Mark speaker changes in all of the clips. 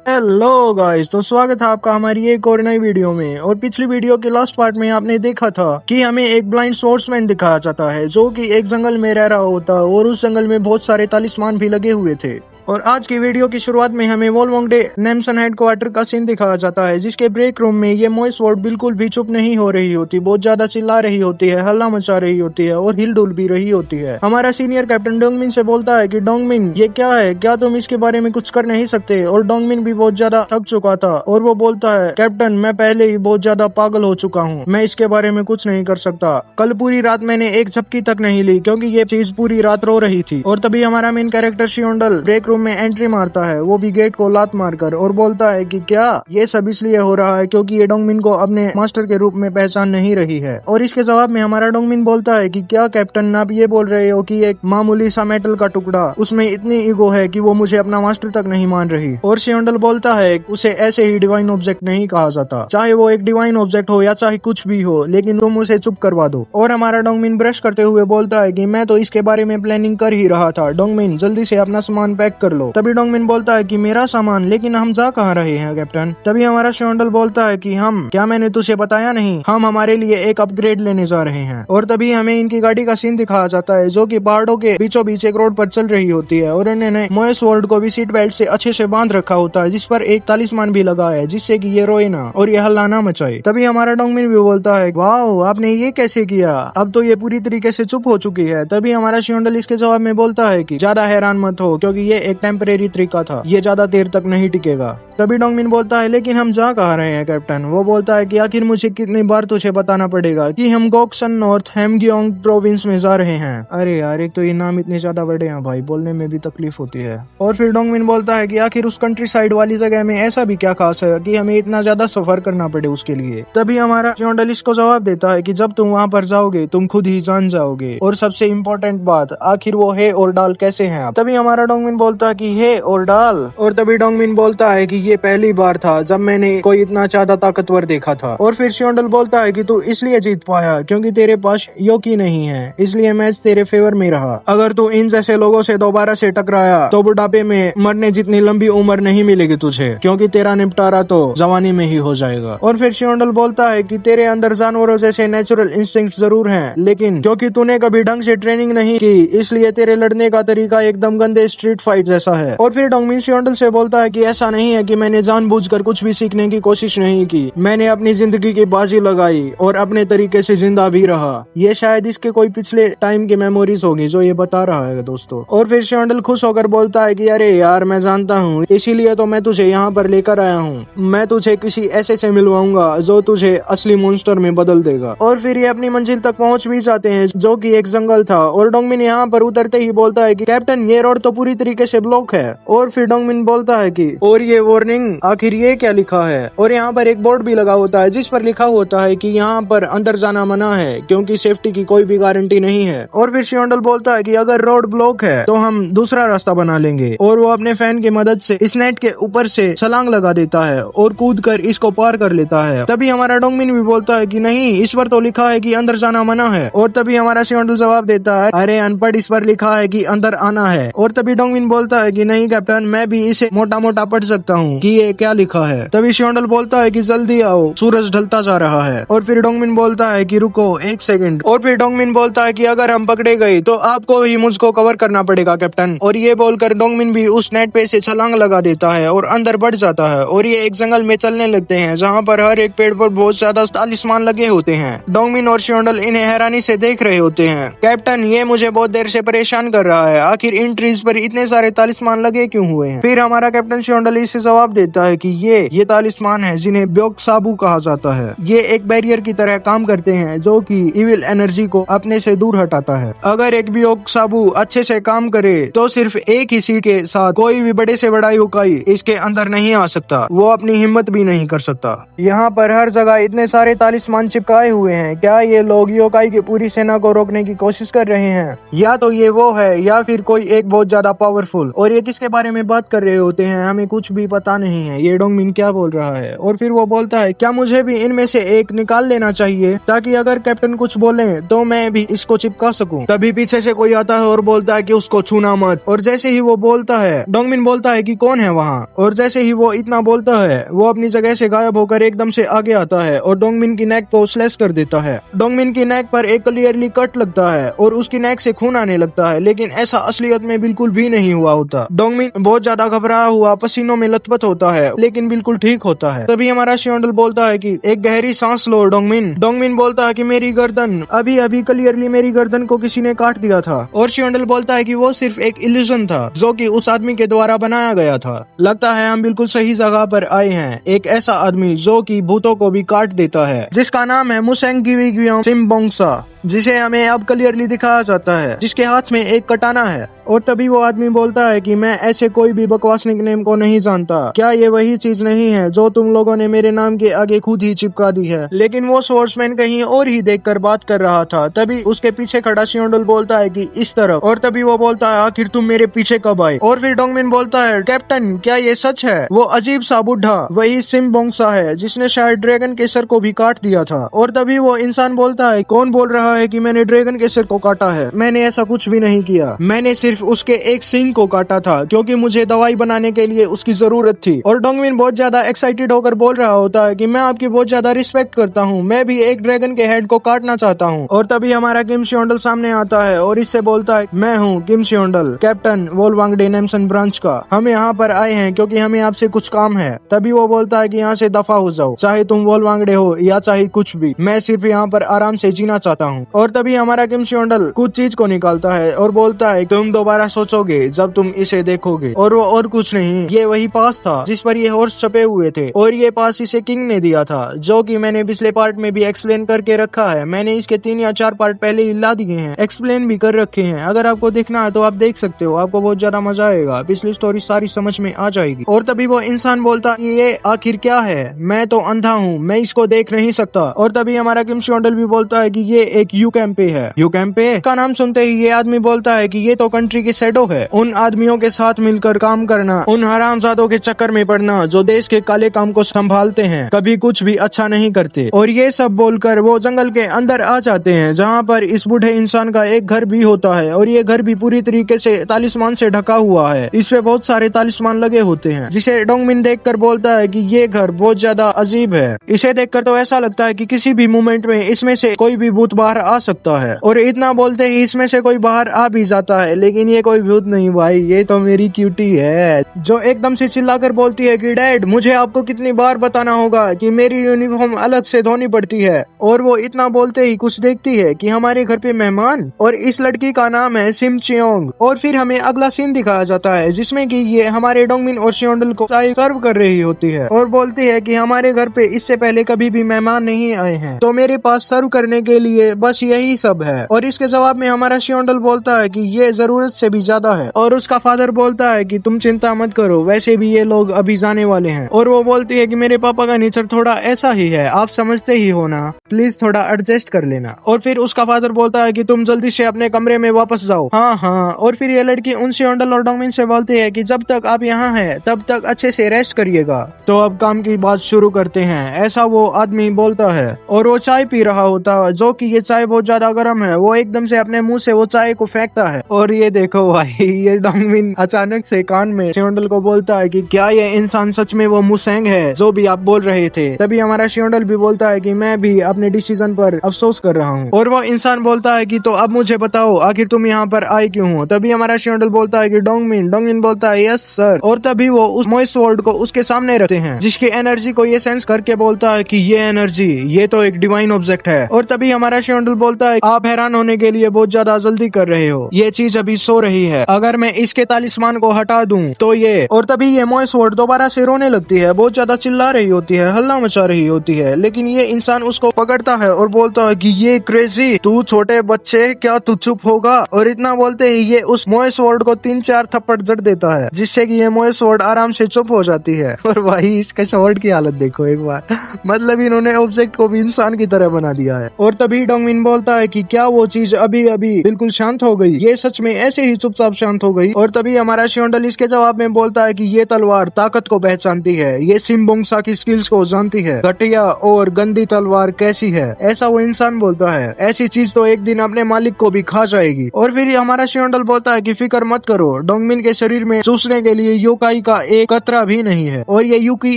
Speaker 1: Hello guys, तो स्वागत है आपका हमारी एक और नई वीडियो में। और पिछली वीडियो के लास्ट पार्ट में आपने देखा था कि हमें एक ब्लाइंड स्वॉर्ड्समैन दिखाया जाता है जो कि एक जंगल में रह रहा होता है और उस जंगल में बहुत सारे तालिस्मान भी लगे हुए थे। और आज की वीडियो की शुरुआत में हमें वोलमोंगडे नेम्सन हेडक्वार्टर का सीन दिखाया जाता है, जिसके ब्रेक रूम में ये मोई स्वॉर्ड बिल्कुल भी चुप नहीं हो रही होती, बहुत ज्यादा चिल्ला रही होती है, हल्ला मचा रही होती है और हिलडुल भी रही होती है। हमारा सीनियर कैप्टन डोंगमिन से बोलता है कि डोंगमिन ये क्या है, क्या तुम इसके बारे में कुछ कर नहीं सकते। और डोंगमिन भी बहुत ज्यादा थक चुका था और वो बोलता है, कैप्टन मैं पहले ही बहुत ज्यादा पागल हो चुका हूँ, मैं इसके बारे में कुछ नहीं कर सकता। कल पूरी रात मैंने एक झपकी तक नहीं ली क्योंकि ये चीज पूरी रात रो रही थी। और तभी हमारा मेन कैरेक्टर शियोंडल ब्रेक रूम में एंट्री मारता है, वो भी गेट को लात मारकर, और बोलता है कि क्या ये सब इसलिए हो रहा है क्योंकि ये डोंगमिन को अपने मास्टर के रूप में पहचान नहीं रही है। और इसके जवाब में हमारा डोंगमिन बोलता है कि क्या कैप्टन आप ये बोल रहे हो कि एक मामूली सा मेटल का टुकड़ा, उसमें इतनी ईगो है कि वो मुझे अपना मास्टर तक नहीं मान रही। और शियोंडल बोलता है उसे ऐसे ही डिवाइन ऑब्जेक्ट नहीं कहा जाता, चाहे वो एक डिवाइन ऑब्जेक्ट हो या चाहे कुछ भी हो, लेकिन तुम उसे चुप करवा दो। और हमारा डोंगमिन ब्रश करते हुए बोलता है कि मैं तो इसके बारे में प्लानिंग कर ही रहा था, डोंगमिन जल्दी से अपना सामान पैक कर लो। तभी डोंगमिन बोलता है कि मेरा सामान, लेकिन हम जा कहाँ रहे हैं कैप्टन। तभी हमारा शियोंडल बोलता है कि हम, क्या मैंने तुझे बताया नहीं, हम हमारे लिए एक अपग्रेड लेने जा रहे हैं। और तभी हमें इनकी गाड़ी का सीन दिखाया जाता है जो कि पहाड़ों के बीचों बीच एक रोड पर चल रही होती है और इन्होंने मोए स्वॉर्ड को भी सीट बेल्ट से अच्छे से बांध रखा होता है, जिस पर एक तालिस्मान भी लगा है जिससे कि ये रोए ना और ये हल्ला ना मचाए। तभी हमारा डोंगमिन भी बोलता है, वाह आपने ये कैसे किया, अब तो ये पूरी तरीके से चुप हो चुकी है। तभी हमारा शियोंडल इसके जवाब में बोलता है कि ज्यादा हैरान मत हो क्योंकि ये एक टेम्परेरी तरीका था, ये ज्यादा देर तक नहीं टिकेगा। तभी डोंगमिन बोलता है, लेकिन हम जा कहाँ रहे हैं कैप्टन। वो बोलता है कि आखिर मुझे कितनी बार तुझे बताना पड़ेगा कि हम गोक्सन नॉर्थ हेमग्योंग प्रोविंस में जा रहे हैं। अरे यार, एक तो ये नाम इतने ज्यादा बड़े हैं भाई, बोलने में भी तकलीफ होती है। और फिर डोंगमिन बोलता है कि आखिर उस कंट्री साइड वाली जगह में ऐसा भी क्या खास है कि हमें इतना ज्यादा सफर करना पड़े उसके लिए। तभी हमारा शियोंडल इसको जवाब देता है कि जब तुम वहाँ पर जाओगे तुम खुद ही जान जाओगे। और सबसे इम्पोर्टेंट बात, आखिर वो हे और डाल कैसे हैं आप। तभी हमारा डोंगमिन बोलता है कि हे और डाल। और तभी डोंगमिन बोलता है कि ये पहली बार था जब मैंने कोई इतना ज्यादा ताकतवर देखा था। और फिर शियोंडल बोलता है कि तू इसलिए जीत पाया क्योंकि तेरे पास योकी नहीं है, इसलिए मैच तेरे फेवर में रहा। अगर तू इन जैसे लोगों से दोबारा से टकराया तो बुढ़ापे में मरने जितनी लंबी उम्र नहीं मिलेगी तुझे, क्योंकि तेरा निपटारा तो जवानी में ही हो जाएगा। और फिर शियोंडल बोलता है कि तेरे अंदर जानवरों जैसे नेचुरल इंस्टिंक्ट्स जरूर हैं, लेकिन क्योंकि तूने कभी ढंग से ट्रेनिंग नहीं की इसलिए तेरे लड़ने का तरीका एकदम गंदे स्ट्रीट फाइट जैसा है। और फिर डोंगमिन शियोंडल से बोलता है कि ऐसा नहीं है कि मैंने जानबूझकर कुछ भी सीखने की कोशिश नहीं की, मैंने अपनी जिंदगी की बाजी लगाई और अपने तरीके से जिंदा भी रहा। ये शायद इसके कोई पिछले टाइम की मेमोरीज होगी जो ये बता रहा है दोस्तों। और फिर शियोंडल खुश होकर बोलता है कि अरे यार मैं जानता हूँ, इसीलिए तो मैं तुझे यहाँ पर लेकर आया हूँ, मैं तुझे किसी ऐसे से मिलवाऊंगा जो तुझे असली मॉन्स्टर में बदल देगा। और फिर ये अपनी मंजिल तक पहुँच भी जाते हैं जो कि एक जंगल था। और डोंगमिन यहाँ पर उतरते ही बोलता है कि कैप्टन ये रोड तो पूरी तरीके से ब्लॉक है। और फिर डोंगमिन बोलता है कि और ये वार्निंग, आखिर ये क्या लिखा है। और यहाँ पर एक बोर्ड भी लगा होता है जिस पर लिखा होता है कि यहाँ पर अंदर जाना मना है क्योंकि सेफ्टी की कोई भी गारंटी नहीं है। और फिर शियोंडल बोलता है कि अगर रोड ब्लॉक है तो हम दूसरा रास्ता बना लेंगे। और वो अपने फैन की मदद से इस नेट के ऊपर से छलांग लगा देता है और कूद कर इसको पार कर लेता है। तभी हमारा डोंगमिन भी बोलता है कि नहीं, इस पर तो लिखा है कि अंदर जाना मना है। और तभी हमारा शियोंडल जवाब देता है, अरे अनपढ़, इस पर लिखा है कि अंदर आना है। और तभी डोंगमिन बोलता है कि नहीं कैप्टन, मैं भी इसे मोटा मोटा पढ़ सकता हूँ कि ये क्या लिखा है। तभी शियोंडल बोलता है कि जल्दी आओ, सूरज ढलता जा रहा है। और फिर डोंगमिन बोलता है कि रुको एक सेकंड। और फिर डोंगमिन बोलता है कि अगर हम पकड़े गए तो आपको ही मुझको कवर करना पड़ेगा कैप्टन। और ये बोलकर डोंगमिन भी उस नेट पे से छलांग लगा देता है और अंदर बढ़ जाता है। और ये एक जंगल में चलने लगते हैं जहाँ पर हर एक पेड़ पर बहुत ज्यादा तालिस्मान लगे होते हैं। डोंगमिन और शियोंडल इन्हें हैरानी से देख रहे होते हैं। कैप्टन ये मुझे बहुत देर से परेशान कर रहा है, आखिर इन ट्रीज पर इतने सारे तालिस्मान लगे क्यों हुए हैं। फिर हमारा कैप्टन शियोंडल इसे जवाब देता है कि ये तालिस्मान है जिन्हें ब्योक साबू कहा जाता है। ये एक बैरियर की तरह काम करते हैं जो कि इविल एनर्जी को अपने से दूर हटाता है। अगर एक ब्योक साबू अच्छे से काम करे तो सिर्फ एक ही सीट के साथ कोई भी बड़े से बड़ा योकाई इसके अंदर नहीं आ सकता, वो अपनी हिम्मत भी नहीं कर सकता। यहाँ पर हर जगह इतने सारे तालिस्मान चिपकाए हुए हैं, क्या ये लोग योकाई की पूरी सेना को रोकने की कोशिश कर रहे हैं, या तो ये वो है या फिर कोई एक बहुत ज्यादा पावरफुल बिल्कुल। और ये किसके बारे में बात कर रहे होते हैं हमें कुछ भी पता नहीं है ये डोंगमिन क्या बोल रहा है। और फिर वो बोलता है क्या मुझे भी इनमें से एक निकाल लेना चाहिए ताकि अगर कैप्टन कुछ बोले तो मैं भी इसको चिपका सकूं। तभी पीछे से कोई आता है और बोलता है कि उसको छूना मत। और जैसे ही वो बोलता है डोंगमिन बोलता है कि कौन है वहाँ। और जैसे ही वो इतना बोलता है वो अपनी जगह से गायब होकर एकदम से आगे आता है और डोंगमिन की नेक को स्लैश कर देता है। डोंगमिन की नेक पर एक क्लियरली कट लगता है और उसकी नेक से खून आने लगता है, लेकिन ऐसा असलियत में बिल्कुल भी नहीं हुआ होता। डोंगमिन बहुत ज्यादा घबराया हुआ पसीनों में लथपथ होता है लेकिन बिल्कुल ठीक होता है। तभी हमारा श्योंडल बोलता है कि एक गहरी सांस लो डोंगमिन। डोंगमिन बोलता है कि मेरी गर्दन अभी अभी क्लियरली मेरी गर्दन को किसी ने काट दिया था। और श्योंडल बोलता है कि वो सिर्फ एक इल्यूजन था जो कि उस आदमी के द्वारा बनाया गया था। लगता है हम बिल्कुल सही जगह पर आए हैं। एक ऐसा आदमी जो कि भूतों को भी काट देता है जिसका नाम है मुसेंग गिविगियोंग सिम्बोंगसा, जिसे हमें अब क्लियरली दिखाया जाता है, जिसके हाथ में एक कटाना है। और तभी वो आदमी बोलता है कि मैं ऐसे कोई भी बकवास निकनेम को नहीं जानता। क्या ये वही चीज नहीं है जो तुम लोगों ने मेरे नाम के आगे खुद ही चिपका दी है। लेकिन वो स्वॉर्ड्समैन कहीं और ही देखकर बात कर रहा था। तभी उसके पीछे खड़ा श्योंडल बोलता है कि इस तरफ। और तभी वो बोलता है आखिर तुम मेरे पीछे कब आए। और फिर डोंगमिन बोलता है कैप्टन क्या ये सच है। वो अजीब सा बुढ़ा वही सिम्बोंगसा है जिसने शायद ड्रैगन के सर को भी काट दिया था। और तभी वो इंसान बोलता है कौन बोल रहा है कि मैंने ड्रैगन के सिर को काटा है। मैंने ऐसा कुछ भी नहीं किया। मैंने सिर्फ उसके एक सींग को काटा था क्योंकि मुझे दवाई बनाने के लिए उसकी जरूरत थी। और डोंगमिन बहुत ज्यादा एक्साइटेड होकर बोल रहा होता है कि मैं आपकी बहुत ज्यादा रिस्पेक्ट करता हूँ, मैं भी एक ड्रैगन के हेड को काटना चाहता हूँ। और तभी हमारा किम श्योंडल सामने आता है और इससे बोलता है मैं हूँ किम श्योंडल, कैप्टन वोलवांगडे नेम्सन ब्रांच का। हम यहाँ पर आए हैं क्योंकि हमें आपसे कुछ काम है। तभी वो बोलता है कि यहाँ से दफा हो जाओ, चाहे तुम वोलवांगडे हो या चाहे कुछ भी, मैं सिर्फ यहाँ पर आराम से जीना चाहता हूँ। और तभी हमारा किम श्योंडल कुछ चीज को निकालता है और बोलता है तुम दोबारा सोचोगे जब तुम इसे देखोगे। और वो और कुछ नहीं, ये वही पास था जिस पर ये हॉर्स छपे हुए थे। और ये पास इसे किंग ने दिया था जो कि मैंने पिछले पार्ट में भी एक्सप्लेन करके रखा है। मैंने इसके 3 या 4 पार्ट पहले ही ला दिए हैं, एक्सप्लेन भी कर रखे हैं। अगर आपको देखना है तो आप देख सकते हो, आपको बहुत ज्यादा मजा आएगा, पिछली स्टोरी सारी समझ में आ जाएगी। और तभी वो इंसान बोलता है ये आखिर क्या है, मैं तो अंधा हूँ, मैं इसको देख नहीं सकता। और तभी हमारा किम श्योंडल भी बोलता है कि ये एक यू कैंपे है। यू कैंपे का नाम सुनते ही ये आदमी बोलता है कि ये तो कंट्री की शैडो है। उन आदमियों के साथ मिलकर काम करना, उन हरामजादों के चक्कर में पड़ना जो देश के काले काम को संभालते हैं, कभी कुछ भी अच्छा नहीं करते। और ये सब बोलकर वो जंगल के अंदर आ जाते हैं जहाँ पर इस बूढ़े इंसान का एक घर भी होता है। और ये घर भी पूरी तरीके से तालिस्मान से ढका हुआ है, इसमें बहुत सारे तालिस्मान लगे होते हैं, जिसे डोंगमिन देखकर बोलता है कि ये घर बहुत ज्यादा अजीब है। इसे देखकर तो ऐसा लगता है कि किसी भी मोमेंट में इसमें से कोई भी भूत बाहर आ सकता है। और इतना बोलते ही इसमें से कोई बाहर आ भी जाता है, लेकिन ये कोई भूत नहीं भाई, ये तो मेरी क्यूटी है जो एकदम से चिल्लाकर बोलती है कि डैड मुझे आपको कितनी बार बताना होगा कि मेरी यूनिफॉर्म अलग से धोनी पड़ती है। और वो इतना बोलते ही कुछ देखती है कि हमारे घर पे मेहमान, और इस लड़की का नाम है सिम चियोंग। और फिर हमें अगला सीन दिखाया जाता है जिसमें कि ये हमारे डोंगमिन और श्योंडल को चाय सर्व कर रही होती है और बोलती है कि हमारे घर पे इससे पहले कभी भी मेहमान नहीं आए हैं, तो मेरे पास सर्व करने के लिए बस यही सब है। और इसके जवाब में हमारा श्योंडल बोलता है कि ये जरूरत से भी ज्यादा है। और उसका फादर बोलता है कि तुम चिंता मत करो, वैसे भी ये लोग अभी जाने वाले हैं। और वो बोलती है कि मेरे पापा का नेचर थोड़ा ऐसा ही है, आप समझते ही हो ना, प्लीज थोड़ा एडजस्ट कर लेना। और फिर उसका फादर बोलता है कि तुम जल्दी से अपने कमरे में वापस जाओ। हाँ हाँ। और फिर ये लड़की उन श्योंडल और डोंगमिन से बोलती है कि जब तक आप यहाँ हैं तब तक अच्छे से रेस्ट करिएगा। तो अब काम की बात शुरू करते हैं, ऐसा वो आदमी बोलता है। और वो चाय पी रहा होता है, जो कि ये चाय बहुत ज्यादा गर्म है। वो एकदम से अपने मुंह से वो चाय को फेंकता है। और ये देखो भाई, ये डोंगमिन अचानक से कान में श्योंडल को बोलता है कि क्या ये इंसान सच में वो मुसेंग है जो भी आप बोल रहे थे। तभी हमारा श्योंडल भी बोलता है कि मैं भी अपने डिसीजन पर अफसोस कर रहा हूँ। और वो इंसान बोलता है कि तो अब मुझे बताओ आखिर तुम यहाँ पर आए क्यों हो। तभी हमारा श्योंडल बोलता है कि डोंगमिन बोलता है यस सर। और तभी वो उस मोइस्ट स्वॉर्ड को उसके सामने रखते हैं, जिसकी एनर्जी को ये सेंस करके बोलता है कि ये एनर्जी, ये तो एक डिवाइन ऑब्जेक्ट है। और तभी हमारा श्योंडल बोलता है आप हैरान होने के लिए बहुत ज्यादा जल्दी कर रहे हो, ये चीज अभी सो रही है, अगर मैं इसके तालिस्मान को हटा दूं तो ये। और तभी ये मोइस्ट स्वॉर्ड दोबारा से रोने लगती है, बहुत ज्यादा चिल्ला रही होती है, हल्ला मचा रही होती है। लेकिन ये इंसान उसको पकड़ता है और बोलता है कि ये क्रेजी, तू छोटे बच्चे, क्या तू चुप होगा। और इतना बोलते ही ये उस मोइस्ट स्वॉर्ड को 3-4 थप्पड़ जड़ देता है, जिससे कि ये मोइस्ट स्वॉर्ड आराम से चुप हो जाती है। और भाई इसके स्वॉर्ड की हालत देखो एक बार, मतलब इन्होंने ऑब्जेक्ट को भी इंसान की तरह बना दिया है। और तभी डोंगमिन बोलता है कि क्या वो चीज अभी अभी बिल्कुल शांत हो गई, ये सच में ऐसे ही चुपचाप शांत हो गई। और तभी हमारा श्योंडल इसके जवाब में बोलता है कि ये तलवार ताकत को पहचानती है, ये सिम्बोंगसा की स्किल्स को जानती है, घटिया और गंदी तलवार कैसी है। ऐसा वो इंसान बोलता है, ऐसी चीज तो एक दिन अपने मालिक को भी खा जाएगी। और फिर हमारा श्योंडल बोलता है कि फिक्र मत करो, डोंगमिन के शरीर में चूसने के लिए योकाई का एक कतरा भी नहीं है। और ये युकी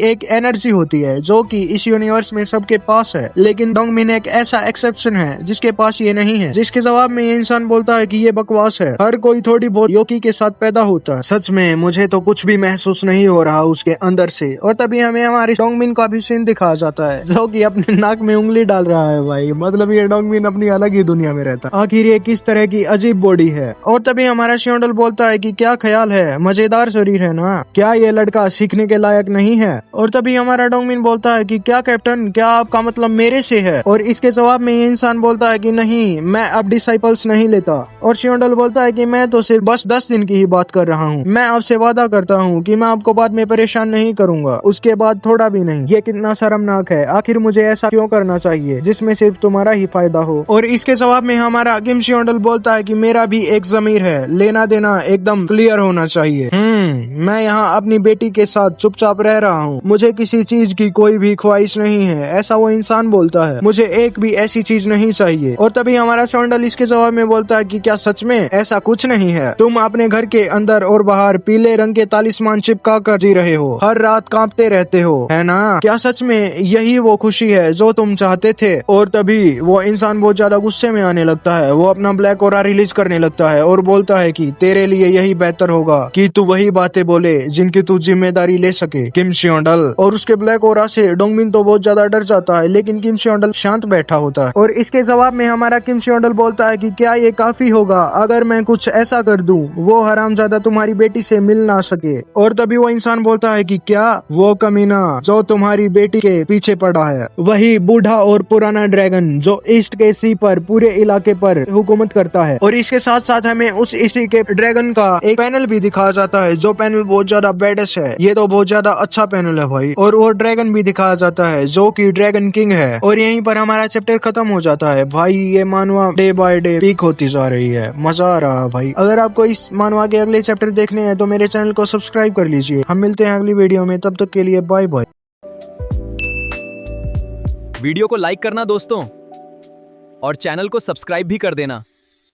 Speaker 1: एक एनर्जी होती है जो कि इस यूनिवर्स में सबके पास है, लेकिन डोंगमिन एक ऐसा एक्सेप्शन है जिसके पास ये नहीं है। जिसके जवाब में ये इंसान बोलता है कि ये बकवास है, हर कोई थोड़ी बहुत योकी के साथ पैदा होता है। सच में मुझे तो कुछ भी महसूस नहीं हो रहा उसके अंदर से। और तभी हमें हमारे डोंगमिन का भी सीन दिखाया जाता है जो कि अपने नाक में उंगली डाल रहा है भाई। मतलब ये डोंगमिन अपनी अलग ही दुनिया में रहता है। आखिर ये किस तरह की अजीब बॉडी है। और तभी हमारा श्योंडल बोलता है कि क्या ख्याल है, मजेदार शरीर है ना, क्या ये लड़का सीखने के लायक नहीं है। और तभी हमारा डोंगमिन बोलता है कि क्या कैप्टन, क्या आपका मतलब मेरे से है। और इसके जवाब में ये इंसान बोलता है कि नहीं, मैं अब डिसाइपल्स नहीं लेता। और श्योंडल बोलता है कि मैं तो सिर्फ बस 10 दिन की ही बात कर रहा हूँ, मैं आपसे वादा करता हूँ कि मैं आपको बाद में परेशान नहीं करूंगा, उसके बाद थोड़ा भी नहीं। ये कितना शर्मनाक है, आखिर मुझे ऐसा क्यों करना चाहिए जिसमें सिर्फ तुम्हारा ही फायदा हो। और इसके जवाब में हमारा किम श्योंडल बोलता है कि मेरा भी एक जमीर है, लेना देना एकदम क्लियर होना चाहिए। मैं यहाँ अपनी बेटी के साथ चुपचाप रह रहा हूँ, मुझे किसी चीज की कोई भी ख्वाहिश नहीं है, ऐसा वो इंसान बोलता है। मुझे एक भी ऐसी चीज नहीं चाहिए। और तभी हमारा श्योंडल इसके जवाब में बोलता है कि क्या सच में ऐसा कुछ नहीं है, तुम अपने घर के अंदर और बाहर पीले रंग के तालिस्मान चिपका कर जी रहे हो, हर रात कांपते रहते हो, है ना? क्या सच में यही वो खुशी है जो तुम चाहते थे? और तभी वो इंसान बहुत ज्यादा गुस्से में आने लगता है, वो अपना ब्लैक ऑरा रिलीज करने लगता है और बोलता है कि तेरे लिए यही बेहतर होगा कि तू वही बातें बोले जिनकी तू जिम्मेदारी ले सके, किम श्योंडल। और उसके ब्लैक ऑरा से डोंगमिन तो बहुत ज्यादा डर जाता है, लेकिन किम श्योंडल शांत बैठा होता है। और इसके जवाब में हमारा किम श्योंडल बोलता है कि क्या ये काफी होगा अगर मैं कुछ ऐसा कर दूं वो हरामजादा तुम्हारी बेटी से मिल ना सके। और तभी वो इंसान बोलता है कि क्या वो कमीना जो तुम्हारी बेटी के पीछे पड़ा है, वही बूढ़ा और पुराना ड्रैगन जो ईस्ट के सी पर पूरे इलाके पर हुकूमत करता है। और इसके साथ साथ हमें उस इसी के ड्रैगन का एक पैनल भी दिखाया जाता है, जो पैनल बहुत ज्यादा बेडेस्ट है, ये तो बहुत ज्यादा अच्छा पैनल है भाई। और वो ड्रैगन भी दिखाया जाता है जो कि ड्रैगन किंग है। और यहीं पर हमारा चैप्टर खत्म हो जाता है भाई। ये मानवा डे बाय डे पीक होती जा रही है, मजा आ रहा है भाई। अगर आपको इस मानवा के अगले चैप्टर देखने हैं तो मेरे चैनल को सब्सक्राइब कर लीजिए। हम मिलते हैं अगली वीडियो में, तब तक के लिए बाय बाय।
Speaker 2: वीडियो को लाइक करना दोस्तों, और चैनल को सब्सक्राइब भी कर देना।